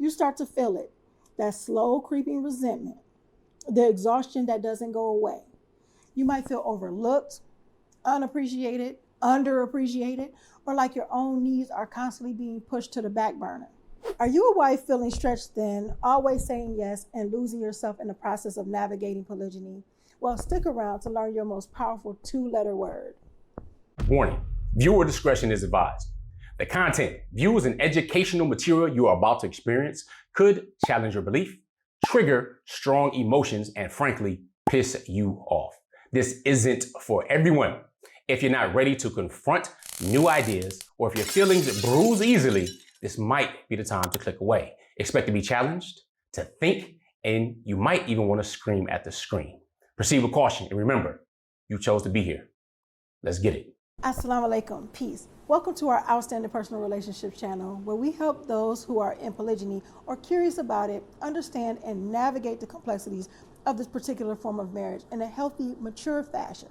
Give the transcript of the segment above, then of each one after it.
You start to feel it, that slow creeping resentment, the exhaustion that doesn't go away. You might feel overlooked, unappreciated, underappreciated, or like your own needs are constantly being pushed to the back burner. Are you a wife feeling stretched thin, always saying yes, and losing yourself in the process of navigating polygyny? Well, stick around to learn your most powerful 2-letter word. Warning, viewer discretion is advised. The content, views, and educational material you are about to experience could challenge your belief, trigger strong emotions, and frankly, piss you off. This isn't for everyone. If you're not ready to confront new ideas, or if your feelings bruise easily, this might be the time to click away. Expect to be challenged, to think, and you might even want to scream at the screen. Proceed with caution, and remember, you chose to be here. Let's get it. Assalamu alaikum, peace. Welcome to our Outstanding Personal Relationships channel, where we help those who are in polygyny or curious about it understand and navigate the complexities of this particular form of marriage in a healthy, mature fashion.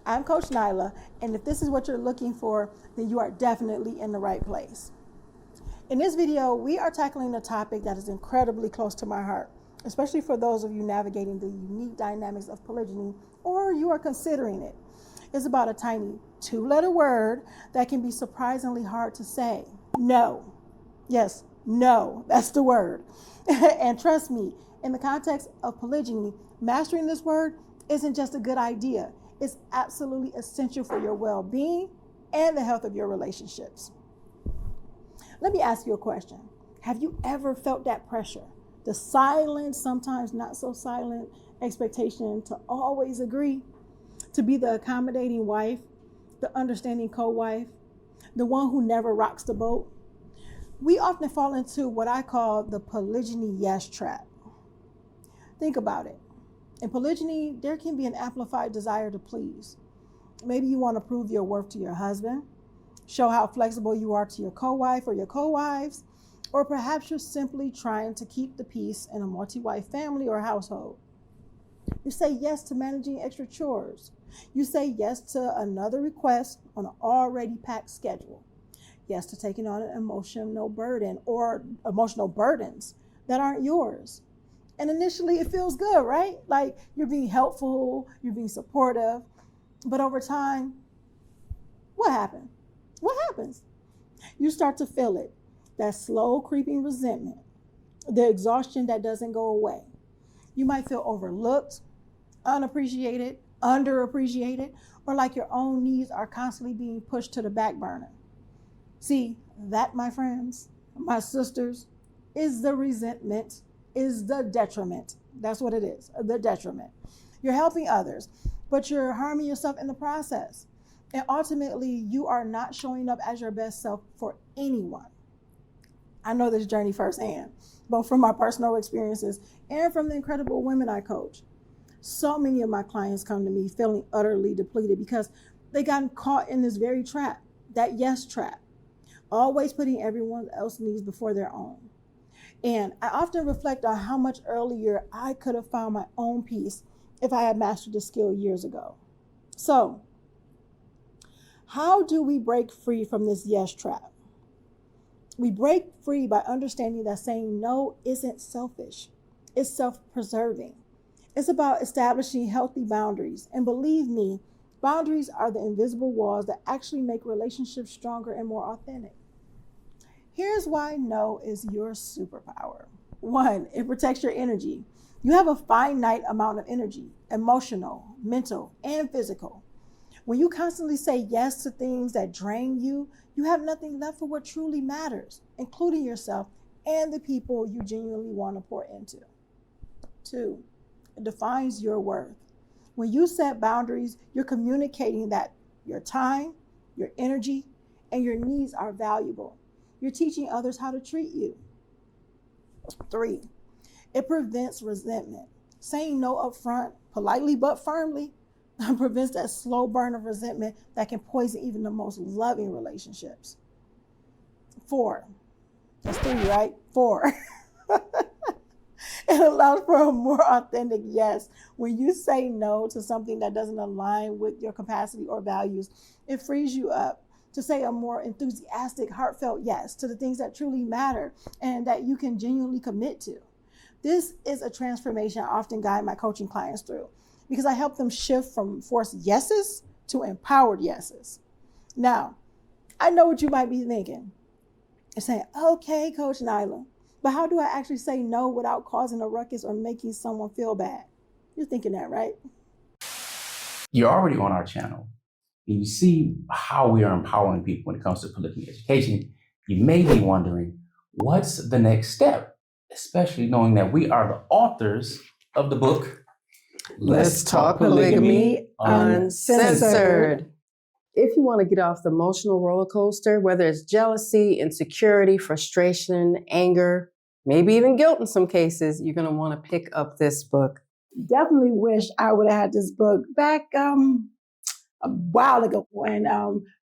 I'm Coach Nyla, and if this is what you're looking for, then you are definitely in the right place. In this video, we are tackling a topic that is incredibly close to my heart, especially for those of you navigating the unique dynamics of polygyny, or you are considering it. It's about a tiny 2-letter word that can be surprisingly hard to say. No. Yes, no, that's the word. And trust me, in the context of polygyny, mastering this word isn't just a good idea. It's absolutely essential for your well-being and the health of your relationships. Let me ask you a question. Have you ever felt that pressure? The silent, sometimes not so silent expectation to always agree, to be the accommodating wife, the understanding co-wife, the one who never rocks the boat? We often fall into what I call the polygyny yes trap. Think about it. In polygyny, there can be an amplified desire to please. Maybe you want to prove your worth to your husband, show how flexible you are to your co-wife or your co-wives, or perhaps you're simply trying to keep the peace in a multi-wife family or household. You say yes to managing extra chores. You say yes to another request on an already packed schedule. Yes to taking on an emotional burden or emotional burdens that aren't yours. And initially it feels good, right? Like you're being helpful, you're being supportive. But over time, what happens? What happens? You start to feel it, that slow creeping resentment, the exhaustion that doesn't go away. You might feel overlooked, unappreciated, underappreciated, or like your own needs are constantly being pushed to the back burner. See, that, my friends, my sisters, is the resentment, is the detriment. That's what it is, the detriment. You're helping others, but you're harming yourself in the process. And ultimately, you are not showing up as your best self for anyone. I know this journey firsthand, both from my personal experiences and from the incredible women I coach. So many of my clients come to me feeling utterly depleted because they got caught in this very trap, that yes trap, always putting everyone else's needs before their own. And I often reflect on how much earlier I could have found my own peace if I had mastered this skill years ago. So, how do we break free from this yes trap? We break free by understanding that saying no isn't selfish. It's self-preserving. It's about establishing healthy boundaries. And believe me, boundaries are the invisible walls that actually make relationships stronger and more authentic. Here's why no is your superpower. 1, it protects your energy. You have a finite amount of energy, emotional, mental, and physical. When you constantly say yes to things that drain you, you have nothing left for what truly matters, including yourself and the people you genuinely want to pour into. 2, it defines your worth. When you set boundaries, you're communicating that your time, your energy, and your needs are valuable. You're teaching others how to treat you. 3, it prevents resentment. Saying no upfront, politely but firmly, prevents that slow burn of resentment that can poison even the most loving relationships. 4, that's 3, right? 4. It allows for a more authentic yes. When you say no to something that doesn't align with your capacity or values, it frees you up. to say a more enthusiastic, heartfelt yes to the things that truly matter and that you can genuinely commit to. This is a transformation I often guide my coaching clients through because I help them shift from forced yeses to empowered yeses. Now, I know what you might be thinking. You're saying, okay, Coach Nyla, but how do I actually say no without causing a ruckus or making someone feel bad? You're thinking that, right? You're already on our channel and you see how we are empowering people when it comes to polygamy education. You may be wondering, what's the next step? Especially knowing that we are the authors of the book, Let's Talk Polygamy Uncensored. If you want to get off the emotional roller coaster, whether it's jealousy, insecurity, frustration, anger, maybe even guilt in some cases, you're going to want to pick up this book. Definitely wish I would have had this book back a while ago when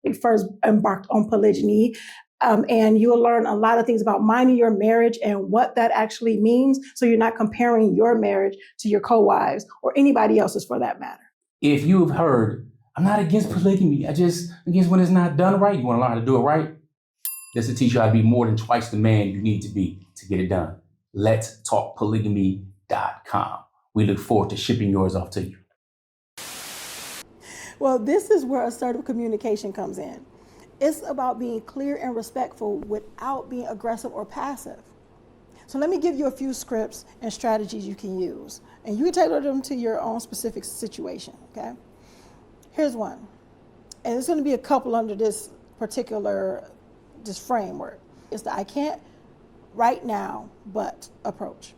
we first embarked on polygyny. And you will learn a lot of things about minding your marriage and what that actually means. So you're not comparing your marriage to your co-wives or anybody else's for that matter. If you've heard, I'm not against polygamy, I just against when it's not done right, you want to learn how to do it right, this will teach you how to be more than twice the man you need to be to get it done. Let's talk polygamy.com. We look forward to shipping yours off to you. Well, this is where assertive communication comes in. It's about being clear and respectful without being aggressive or passive. So let me give you a few scripts and strategies you can use, and you can tailor them to your own specific situation, okay? Here's one, and there's going to be a couple under this framework. It's the I can't right now, but approach.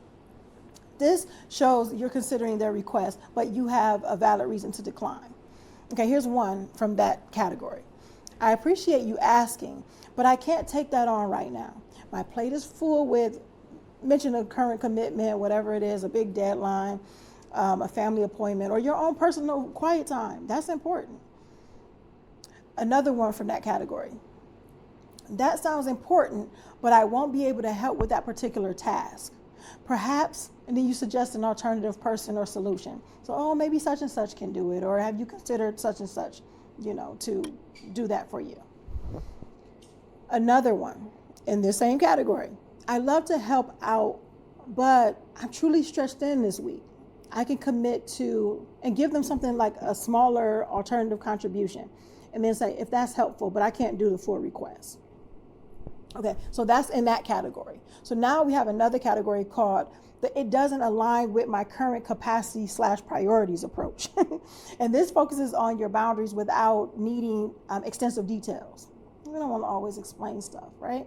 This shows you're considering their request, but you have a valid reason to decline. Okay, here's one from that category. I appreciate you asking, but I can't take that on right now. My plate is full with, mention a current commitment, whatever it is, a big deadline, a family appointment, or your own personal quiet time. That's important. Another one from that category. That sounds important, but I won't be able to help with that particular task. Perhaps, and then you suggest an alternative person or solution. So, maybe such and such can do it, or have you considered such and such, to do that for you. Another one in the same category. I love to help out, but I'm truly stretched thin this week. I can commit to, and give them something like a smaller alternative contribution, and then say, if that's helpful, but I can't do the full request. Okay, so that's in that category. So now we have another category called it doesn't align with my current capacity/priorities approach. And this focuses on your boundaries without needing extensive details. We don't want to always explain stuff, right?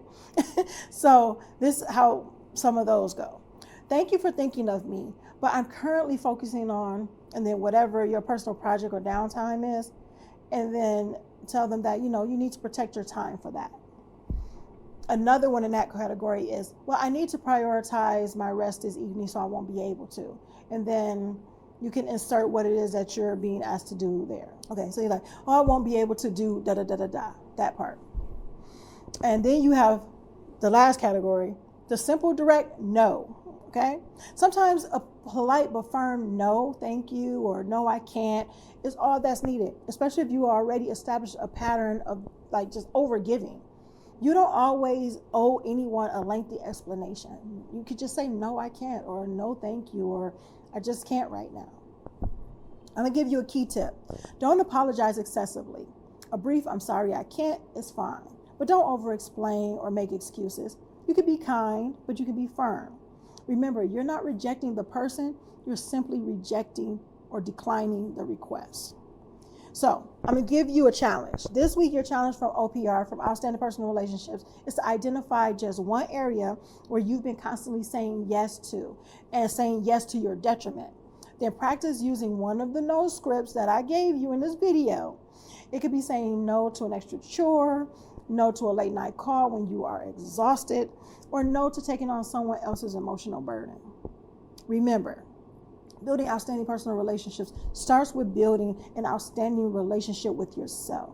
So this is how some of those go. Thank you for thinking of me, but I'm currently focusing on, and then whatever your personal project or downtime is, and then tell them that, you need to protect your time for that. Another one in that category is, well, I need to prioritize my rest this evening, so I won't be able to. And then you can insert what it is that you're being asked to do there. Okay, so you're like, I won't be able to do that part. And then you have the last category, the simple, direct no, okay? Sometimes a polite but firm no, thank you, or no, I can't, is all that's needed, especially if you already established a pattern of just over giving. You don't always owe anyone a lengthy explanation. You could just say, no, I can't, or no, thank you, or I just can't right now. I'm gonna give you a key tip. Don't apologize excessively. A brief, I'm sorry, I can't, is fine. But don't over-explain or make excuses. You can be kind, but you can be firm. Remember, you're not rejecting the person, you're simply rejecting or declining the request. So I'm gonna give you a challenge. This week, your challenge from OPR, from Outstanding Personal Relationships, is to identify just one area where you've been constantly saying yes to, and saying yes to your detriment. Then practice using one of the no scripts that I gave you in this video. It could be saying no to an extra chore, no to a late night call when you are exhausted, or no to taking on someone else's emotional burden. Remember, building outstanding personal relationships starts with building an outstanding relationship with yourself.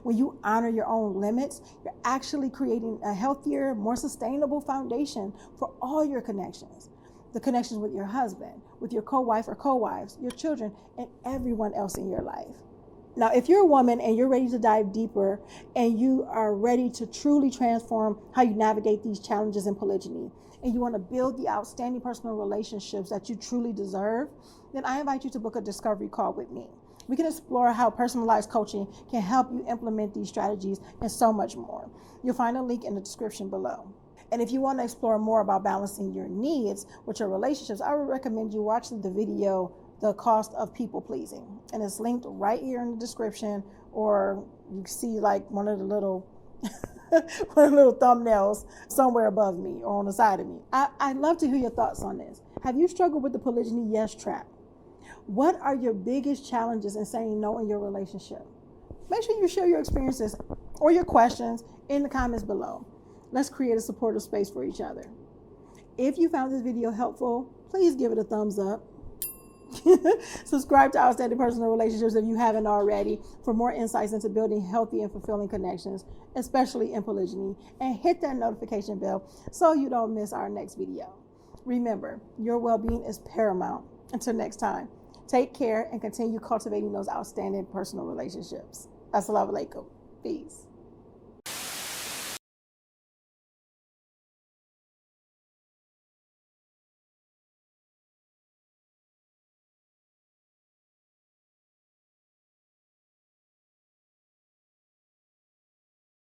When you honor your own limits, you're actually creating a healthier, more sustainable foundation for all your connections. The connections with your husband, with your co-wife or co-wives, your children, and everyone else in your life. Now, if you're a woman and you're ready to dive deeper and you are ready to truly transform how you navigate these challenges in polygyny, and you want to build the outstanding personal relationships that you truly deserve, then I invite you to book a discovery call with me. We can explore how personalized coaching can help you implement these strategies and so much more. You'll find a link in the description below. And if you want to explore more about balancing your needs with your relationships, I would recommend you watching the video, The Cost of People Pleasing. And it's linked right here in the description, or you see like one of the little thumbnails somewhere above me or on the side of me. I'd love to hear your thoughts on this. Have you struggled with the polygyny yes trap? What are your biggest challenges in saying no in your relationship? Make sure you share your experiences or your questions in the comments below. Let's create a supportive space for each other. If you found this video helpful, please give it a thumbs up. Subscribe to Outstanding Personal Relationships if you haven't already for more insights into building healthy and fulfilling connections, especially in polygyny, and hit that notification bell so you don't miss our next video. Remember, your well-being is paramount. Until next time, take care and continue cultivating those outstanding personal relationships. Assalamu alaikum. Peace.